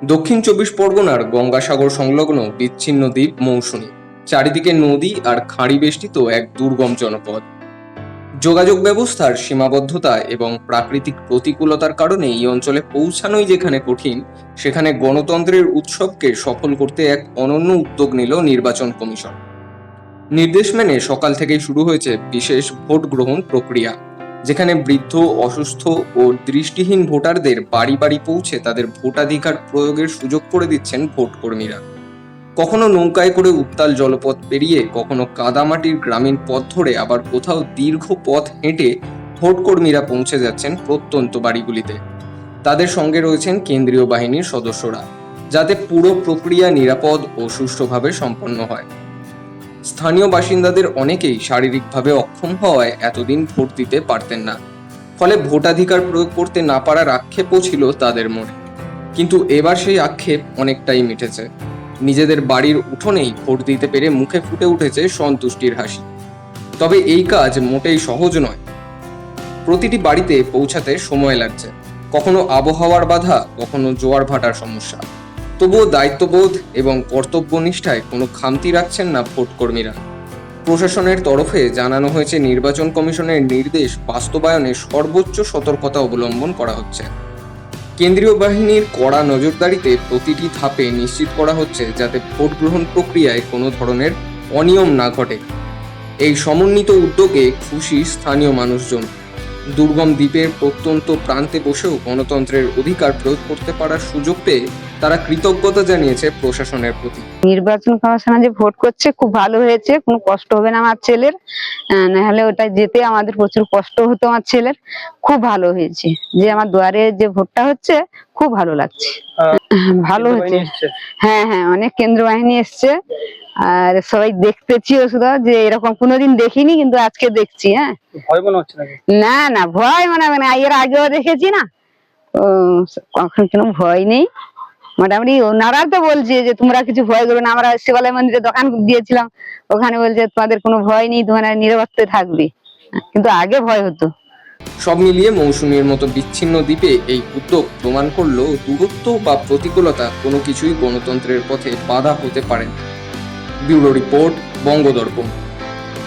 দক্ষিণ চব্বিশ পরগনার গঙ্গাসাগর সংলগ্ন বিচ্ছিন্ন দ্বীপ মৌসুমী, চারিদিকে নদী আর খাঁড়ি বেষ্টিত এক দুর্গম জনপদ। যোগাযোগ ব্যবস্থার সীমাবদ্ধতা এবং প্রাকৃতিক প্রতিকূলতার কারণে এই অঞ্চলে পৌঁছানোই যেখানে কঠিন, সেখানে গণতন্ত্রের উৎসবকে সফল করতে এক অনন্য উদ্যোগ নিল নির্বাচন কমিশন। নির্দেশ মেনে সকাল থেকেই শুরু হয়েছে বিশেষ ভোট গ্রহণ প্রক্রিয়া, যেখানে বৃদ্ধ, অসুস্থ ও দৃষ্টিহীন ভোটারদের বাড়ি বাড়ি পৌঁছে তাদের ভোটাধিকার প্রয়োগের সুযোগ করে দিচ্ছেন ভোট কর্মীরা। কখনো নৌকায় করে উত্তাল জলপথ পেরিয়ে, কখনো কাদামাটির গ্রামীণ পথ ধরে, আবার কোথাও দীর্ঘ পথ হেঁটে ভোট কর্মীরা পৌঁছে যাচ্ছেন প্রত্যন্ত বাড়িগুলিতে। তাদের সঙ্গে রয়েছেন কেন্দ্রীয় বাহিনীর সদস্যরা, যাতে পুরো প্রক্রিয়া নিরাপদ ও সুষ্ঠুভাবে সম্পন্ন হয়। স্থানীয় বাসিন্দাদের অনেকেই শারীরিকভাবে অক্ষম হওয়ায় এতদিন ভোট দিতে পারতেন না, ফলে ভোটাধিকার প্রয়োগ করতে না পারার আক্ষেপও ছিল তাদের মনে। কিন্তু এবার সেই আক্ষেপ অনেকটাই মিটেছে। নিজেদের বাড়ির উঠোনেই ভোট দিতে পেরে মুখে ফুটে উঠেছে সন্তুষ্টির হাসি। তবে এই কাজ মোটেই সহজ নয়। প্রতিটি বাড়িতে পৌঁছাতে সময় লাগছে, কখনো আবহাওয়ার বাধা, কখনো জোয়ার ভাটার সমস্যা। তবুও দায়িত্ববোধ এবং কর্তব্যনিষ্ঠায় কোনো খামতি রাখছেন না ভোট কর্মীরা। প্রশাসনের তরফে জানানো হয়েছে, নির্বাচন কমিশনের নির্দেশ বাস্তবায়নে সর্বোচ্চ সতর্কতা অবলম্বন করা হচ্ছে। কেন্দ্রীয় বাহিনীর কড়া নজরদারিতে প্রতিটি ধাপে নিশ্চিত করা হচ্ছে যাতে ভোট গ্রহণ প্রক্রিয়ায় কোনো ধরনের অনিয়ম না ঘটে। এই সমন্বিত উদ্যোগে খুশি স্থানীয় মানুষজন। দুর্গম দ্বীপের প্রত্যন্ত প্রান্তে বসেও গণতন্ত্রের অধিকার প্রয়োগ করতে পারার সুযোগ পেয়ে তারা কৃতজ্ঞতা জানিয়েছে প্রশাসনের প্রতি। নির্বাচন কমিশনে যে ভোট করছে খুব ভালো হয়েছে, কোনো কষ্ট হবে না আমার ছেলের। নাহলে ওটা যেতে আমাদের প্রচুর কষ্ট হতো আমার ছেলের। খুব ভালো হয়েছে যে আমার দুয়ারে যে ভোটটা হচ্ছে, খুব ভালো লাগছে। ভালো হয়েছে। হ্যাঁ হ্যাঁ, অনেক কেন্দ্র বাহিনী এসছে, আর সবাই দেখতেছিও শুধু, যে এরকম কোনোদিন দেখিনি, কিন্তু আজকে দেখছি। হ্যাঁ, ভয় মনে হচ্ছে নাকি? না না, ভয় মনে হবে না, এর আগেও দেখেছি না, কখন কোনো ভয় নেই। মোটামুটি ওনারা তো বলছে যে তোমরা কিছু ভয় করো না। আমরা শিবালয় মন্দিরে দোকান দিয়েছিলাম, ওখানে বলছে তোমাদের কোনো ভয় নেই, তোমরা নিরাপত্তা থাকবে, কিন্তু আগে ভয় হতো। সব মিলিয়ে মৌসুমীর মতো বিচ্ছিন্ন দ্বীপে এই উদ্যোগ প্রমাণ করলো, দূরত্ব বা প্রতিকূলতা কোনো কিছুই গণতন্ত্রের পথে বাধা হতে পারে না। Bureau report, বঙ্গদর্পণ।